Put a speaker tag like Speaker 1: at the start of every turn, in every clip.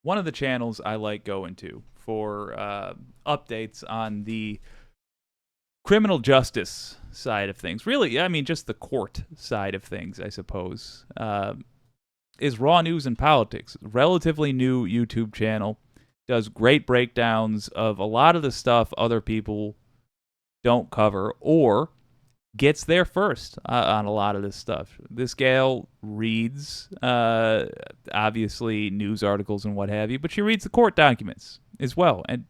Speaker 1: one of the channels I like going to for updates on the criminal justice side of things. Really, I mean, just the court side of things, I suppose, is Raw News and Politics. Relatively new YouTube channel. Does great breakdowns of a lot of the stuff other people don't cover or gets there first on a lot of this stuff. This gal reads, obviously, news articles and what have you, but she reads the court documents as well. And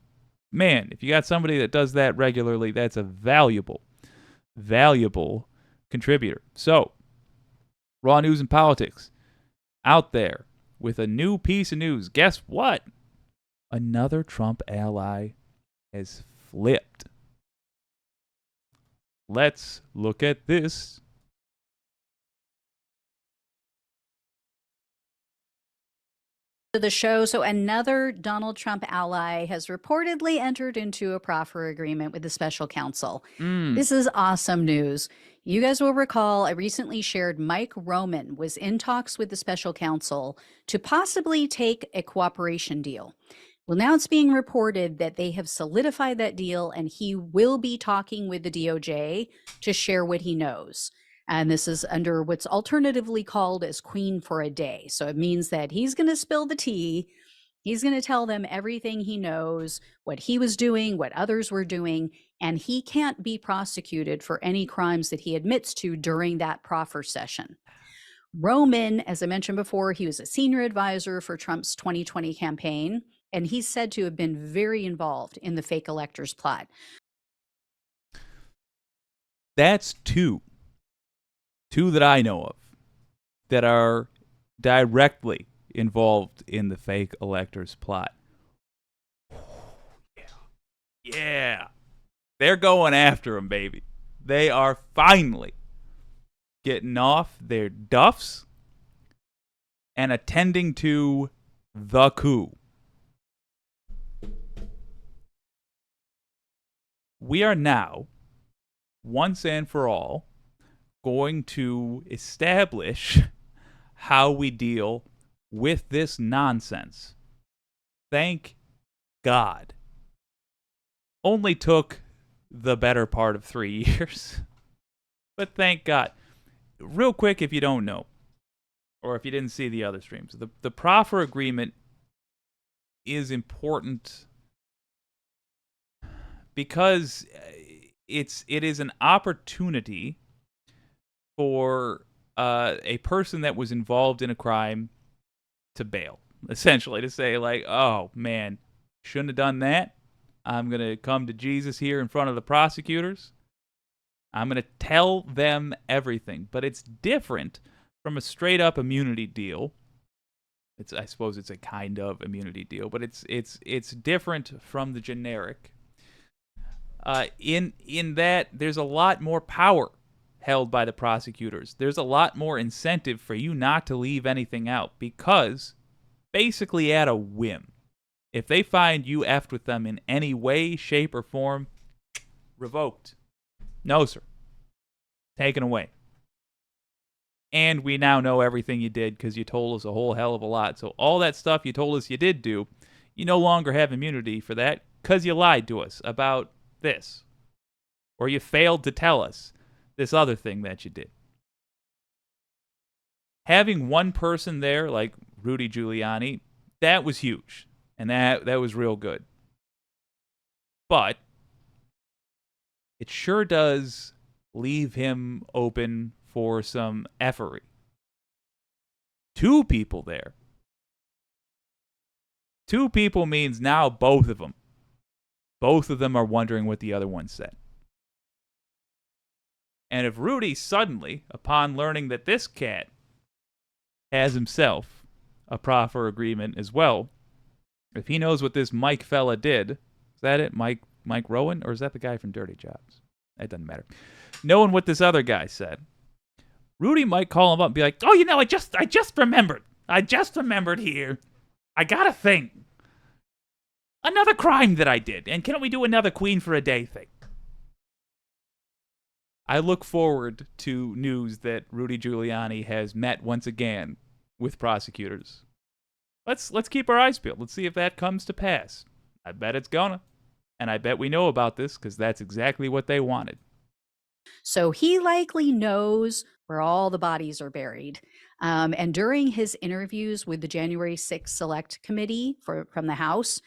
Speaker 1: man, if you got somebody that does that regularly, that's a valuable contributor. So, Raw News and Politics out there with a new piece of news. Guess what? Another Trump ally has flipped. Let's look at this.
Speaker 2: The show. So another Donald Trump ally has reportedly entered into a proffer agreement with the special counsel. This is awesome news. You guys will recall I recently shared Mike Roman was in talks with the special counsel to possibly take a cooperation deal. Well, now it's being reported that they have solidified that deal and he will be talking with the DOJ to share what he knows. And this is under what's alternatively called as Queen for a Day. So it means that he's going to spill the tea. He's going to tell them everything he knows, what he was doing, what others were doing, and he can't be prosecuted for any crimes that he admits to during that proffer session. Roman, as I mentioned before, he was a senior advisor for Trump's 2020 campaign, and he's said to have been very involved in the fake electors plot.
Speaker 1: That's two that I know of that are directly involved in the fake electors plot. Yeah. They're going after him, baby. They are finally getting off their duffs and attending to the coup. We are now, once and for all, going to establish how we deal with this nonsense. Thank God. Only took the better part of 3 years. But thank God. Real quick, if you don't know, or if you didn't see the other streams, the proffer agreement is important because it is an opportunity for a person that was involved in a crime to bail, essentially, to say, like, oh, man, shouldn't have done that. I'm going to come to Jesus here in front of the prosecutors. I'm going to tell them everything. But it's different from a straight-up immunity deal. I suppose it's a kind of immunity deal, but it's different from the generic. In that there's a lot more power held by the prosecutors. There's a lot more incentive for you not to leave anything out because, basically at a whim, if they find you effed with them in any way, shape, or form, revoked. No, sir. Taken away. And we now know everything you did because you told us a whole hell of a lot. So all that stuff you told us you did do, you no longer have immunity for that because you lied to us about this. Or you failed to tell us this other thing that you did. Having one person there, like Rudy Giuliani, that was huge. And that was real good. But it sure does leave him open for some effery. Two people there. Two people means now both of them. Both of them are wondering what the other one said. And if Rudy suddenly, upon learning that this cat has himself a proffer agreement as well, if he knows what this Mike fella did, is that it? Mike Rowan? Or is that the guy from Dirty Jobs? It doesn't matter. Knowing what this other guy said, Rudy might call him up and be like, oh, I just remembered. I just remembered here. I got a thing. Another crime that I did. And can't we do another Queen for a Day thing? I look forward to news that Rudy Giuliani has met once again with prosecutors. let's keep our eyes peeled. Let's see if that comes to pass. I bet it's gonna. And I bet we know about this because that's exactly what they wanted.
Speaker 2: So he likely knows where all the bodies are buried. And during his interviews with the January 6th Select Committee from the House,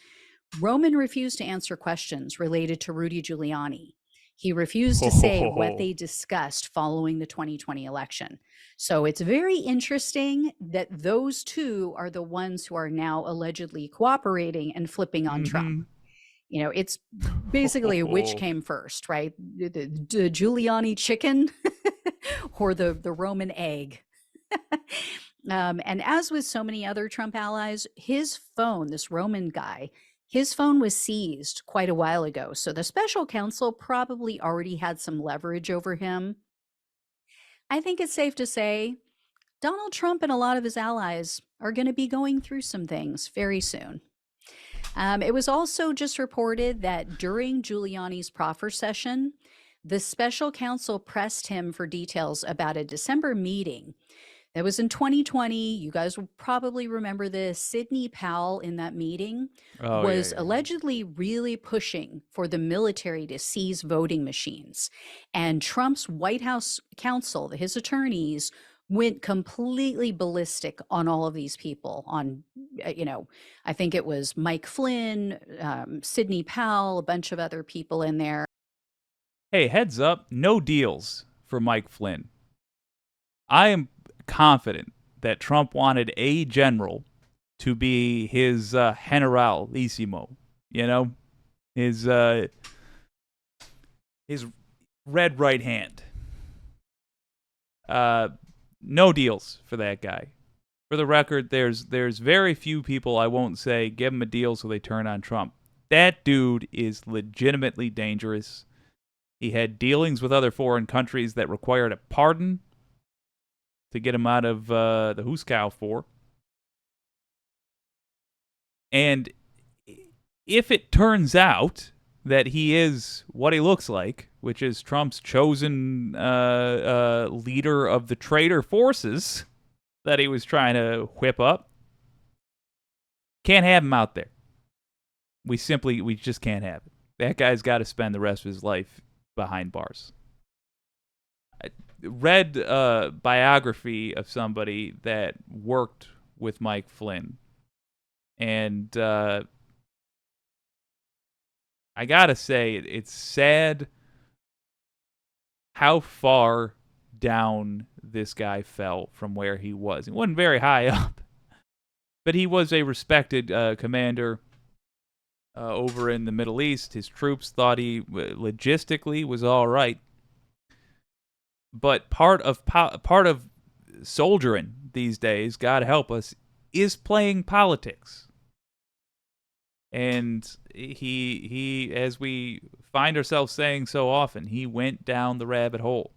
Speaker 2: Roman refused to answer questions related to Rudy Giuliani. He refused to say what they discussed following the 2020 election. So it's very interesting that those two are the ones who are now allegedly cooperating and flipping on Trump. You know, it's basically which came first, right? The Giuliani chicken or the Roman egg. And as with so many other Trump allies, his phone, this Roman guy, his phone was seized quite a while ago. So the special counsel probably already had some leverage over him. I think it's safe to say Donald Trump and a lot of his allies are going to be going through some things very soon. It was also just reported that during Giuliani's proffer session, the special counsel pressed him for details about a December meeting that was in 2020. You guys will probably remember this. Sidney Powell in that meeting was allegedly really pushing for the military to seize voting machines. And Trump's White House counsel, his attorneys, went completely ballistic on all of these people. On, I think it was Mike Flynn, Sidney Powell, a bunch of other people in there.
Speaker 1: Hey, heads up, no deals for Mike Flynn. I am confident that Trump wanted a general to be his generalissimo, his red right hand. No deals for that guy. For the record, there's very few people I won't say give him a deal so they turn on Trump. That dude is legitimately dangerous. He had dealings with other foreign countries that required a pardon to get him out of the Huskow for. And if it turns out that he is what he looks like, which is Trump's chosen leader of the traitor forces that he was trying to whip up, can't have him out there. We just can't have it. That guy's got to spend the rest of his life behind bars. I read a biography of somebody that worked with Mike Flynn, and I gotta say, it's sad how far down this guy fell from where he was. He wasn't very high up, but he was a respected commander over in the Middle East. His troops thought he logistically was all right, but part of soldiering these days, God help us, is playing politics. And he, as we find ourselves saying so often, he went down the rabbit hole.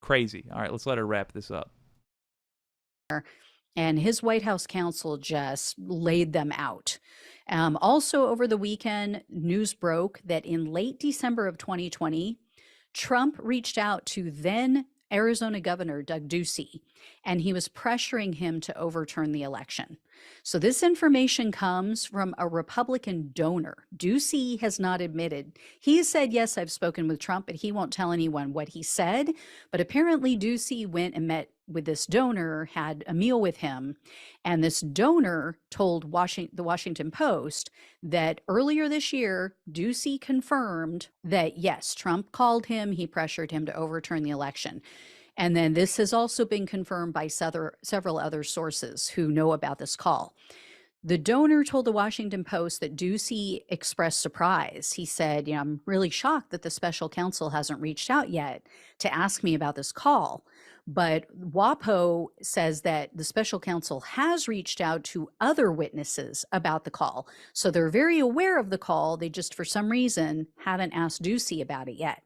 Speaker 1: Crazy. All right, let's let her wrap this up.
Speaker 2: And his White House counsel just laid them out. Also, over the weekend, news broke that in late December of 2020, Trump reached out to then Arizona Governor Doug Ducey, and he was pressuring him to overturn the election. So this information comes from a Republican donor. Ducey has not admitted. He has said, yes, I've spoken with Trump, but he won't tell anyone what he said. But apparently Ducey went and met with this donor, had a meal with him, and this donor told the Washington Post that earlier this year, Ducey confirmed that, yes, Trump called him, he pressured him to overturn the election. And then this has also been confirmed by several other sources who know about this call. The donor told the Washington Post that Ducey expressed surprise. He said, I'm really shocked that the special counsel hasn't reached out yet to ask me about this call. But WAPO says that the special counsel has reached out to other witnesses about the call. So they're very aware of the call. They just, for some reason, haven't asked Ducey about it yet.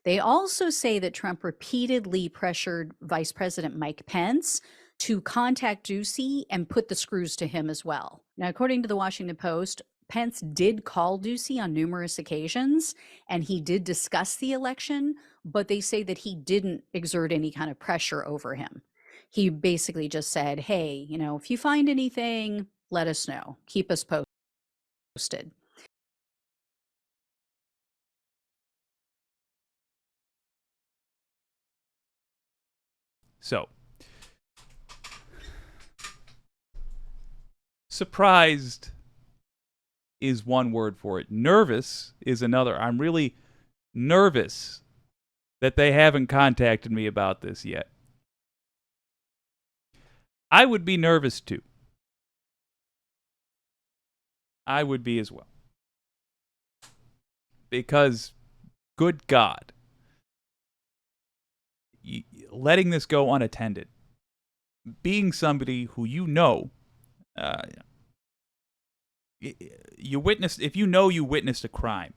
Speaker 2: They also say that Trump repeatedly pressured Vice President Mike Pence to contact Ducey and put the screws to him as well. Now, according to the Washington Post, Pence did call Ducey on numerous occasions, and he did discuss the election, but they say that he didn't exert any kind of pressure over him. He basically just said, hey, if you find anything, let us know. Keep us posted.
Speaker 1: So, surprised is one word for it. Nervous is another. I'm really nervous that they haven't contacted me about this yet. I would be nervous too. I would be as well. Because, good God, letting this go unattended, being somebody who you witnessed, if you witnessed a crime,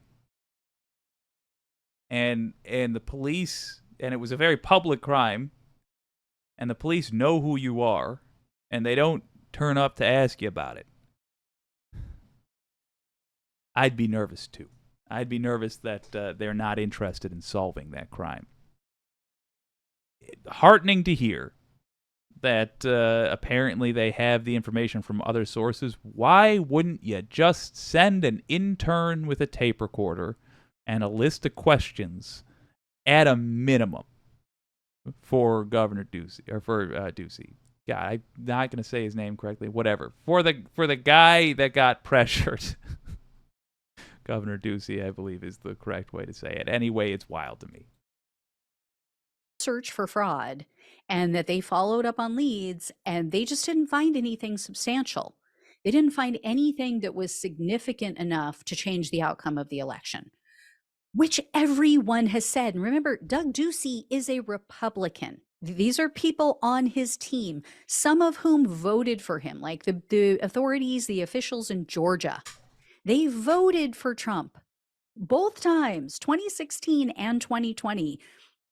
Speaker 1: and the police, and it was a very public crime, and the police know who you are, and they don't turn up to ask you about it, I'd be nervous too. I'd be nervous that they're not interested in solving that crime. Heartening to hear that apparently they have the information from other sources. Why wouldn't you just send an intern with a tape recorder and a list of questions at a minimum for Governor Ducey, or for Ducey? God, I'm not going to say his name correctly. Whatever. For the guy that got pressured. Governor Ducey, I believe, is the correct way to say it. Anyway, it's wild to me.
Speaker 2: Search for fraud, and that they followed up on leads, and they just didn't find anything substantial. They didn't find anything that was significant enough to change the outcome of the election, which everyone has said. And remember, Doug Ducey is a Republican. These are people on his team, some of whom voted for him, like the authorities, the officials in Georgia. They voted for Trump both times, 2016 and 2020.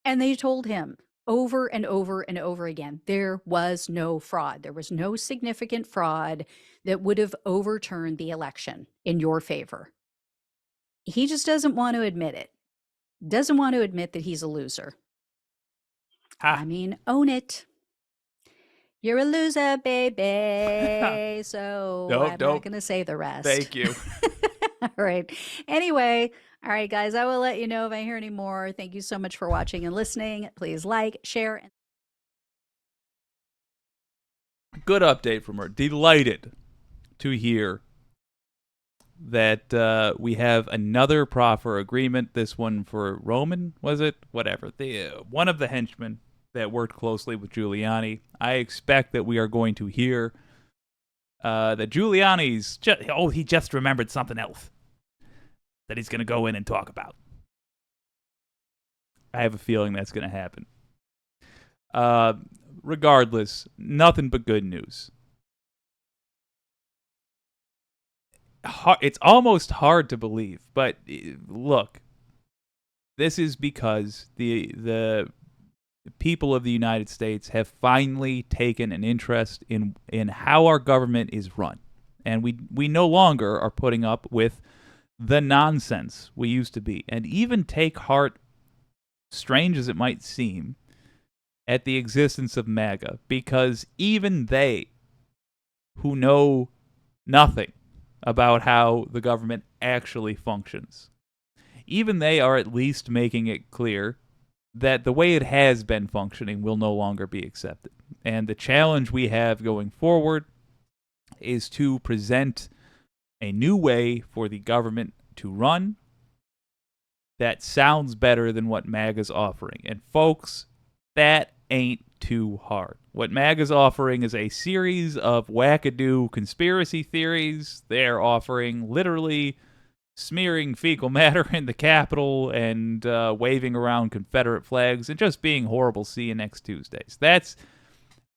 Speaker 2: And they told him over and over and over again, there was no fraud. There was no significant fraud that would have overturned the election in your favor. He just doesn't want to admit it. Doesn't want to admit that he's a loser. I mean, own it. You're a loser, baby. So I'm not going to say the rest.
Speaker 1: Thank you.
Speaker 2: All right. Anyway, all right, guys, I will let you know if I hear any more. Thank you so much for watching and listening. Please like, share.
Speaker 1: Good update from her. Delighted to hear that we have another proffer agreement. This one for Roman, was it? Whatever. One of the henchmen that worked closely with Giuliani. I expect that we are going to hear that Giuliani's he just remembered something else that he's going to go in and talk about. I have a feeling that's going to happen. Regardless, nothing but good news. It's almost hard to believe, but look, this is because the people of the United States have finally taken an interest in how our government is run. And we no longer are putting up with the nonsense we used to be. And even take heart, strange as it might seem, at the existence of MAGA, because even they, who know nothing about how the government actually functions, even they are at least making it clear that the way it has been functioning will no longer be accepted. And the challenge we have going forward is to present a new way for the government to run that sounds better than what MAGA's offering. And folks, that ain't too hard. What MAGA's offering is a series of wackadoo conspiracy theories. They're offering literally smearing fecal matter in the Capitol and waving around Confederate flags and just being horrible. See you next Tuesdays. That's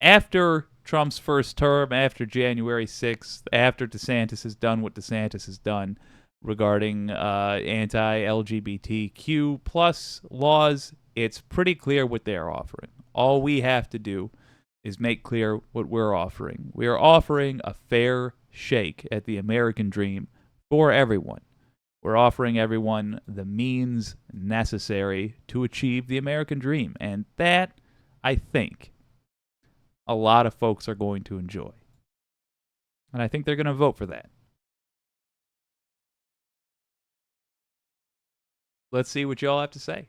Speaker 1: after Trump's first term, after January 6th, after DeSantis has done what DeSantis has done regarding anti-LGBTQ plus laws. It's pretty clear what they're offering. All we have to do is make clear what we're offering. We are offering a fair shake at the American dream for everyone. We're offering everyone the means necessary to achieve the American dream. And that, I think, a lot of folks are going to enjoy. And I think they're going to vote for that. Let's see what y'all have to say.